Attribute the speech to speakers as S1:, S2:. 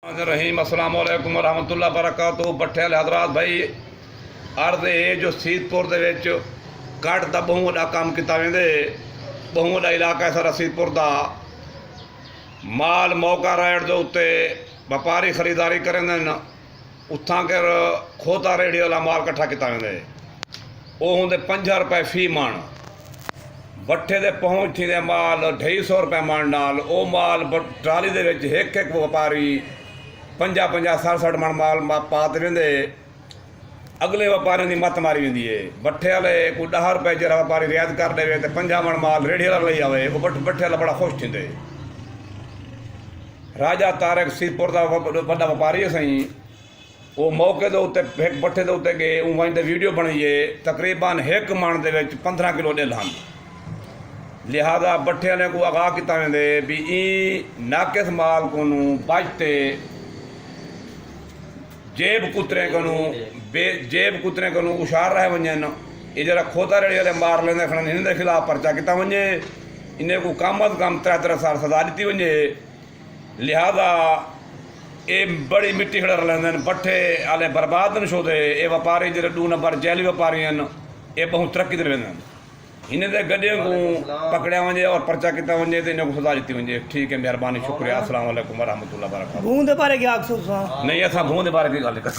S1: रहीम अस्सलाम वालेकुम रहमतुल्लाह बरकातहू। भट्ठे वाले हजरात भाई अर्ज है जो सीतपुर दे विच कट दा बहुत वड्डा काम किया वेंदे। बहुत वड्डा इलाका है सारा सीतपुर दा। माल मौका रेट दे उत्ते व्यापारी खरीदारी करेंदे न, उत्थां कर खोता रेहड़ी वाला माल कट्ठा किया वेंदे। वो होंदे 50 रुपए फी मण। भट्ठे दे पहुँच थी माल 250 रुपए मण नाल वो माल ट्राली दे विच एक एक व्यापारी 50-50 60 मण माल पा ते वेंदे। अगले व्यापारियों की मत मारी वेंदी है। भट्ठे वाले कोई 10 रुपए जरा व्यापारी रियायत कर दे तो 50 मण माल रेहड़ी वाला लई आवे, वो भट्ठे वाला बड़ा खुश थींदे। राजा तारक सीतपुर का वड्डा व्यापारी है सही। वो मौके के उत्ते एक भट्ठे के उत्ते गए, वहीं ते वीडियो बनाइए। तकरीबन 1 मण दे विच 15 किलो ढिल हन। लिहाजा भट्ठे वाले को आगाह किया वेंदे भी ई नाकिस माल को बचते जेब कुतरे को जेब कुतरे को उछार रहे वजन। ये जरा खोता रेड़ी वाले मार लेंदे खड़न, इन खिलाफ पर्चा किया वजे। इन्हें को कम अज कम 3-3 साल सजा दी वजे। लिहाजा ये बड़ी मिट्टी खड़ा लेंदे। भट्ठे वाले बर्बाद न छोदे। ये व्यापारी जो 2 नंबर जैली व्यापारी हैं, ये बहुत तरक्की ते वेंदे। इन्हें ते गड्डियों को पकड़िया वजे और पर्चा किया वजे तो इन्हें को सजा दी वजे। ठीक है, मेहरबानी, शुक्रिया। अस्सलाम वालेकुम वरहमतुल्लाह बरकातहू।
S2: भूं दे बारे क्या आखो?
S1: नहीं असां भूं दे बारे की गल कर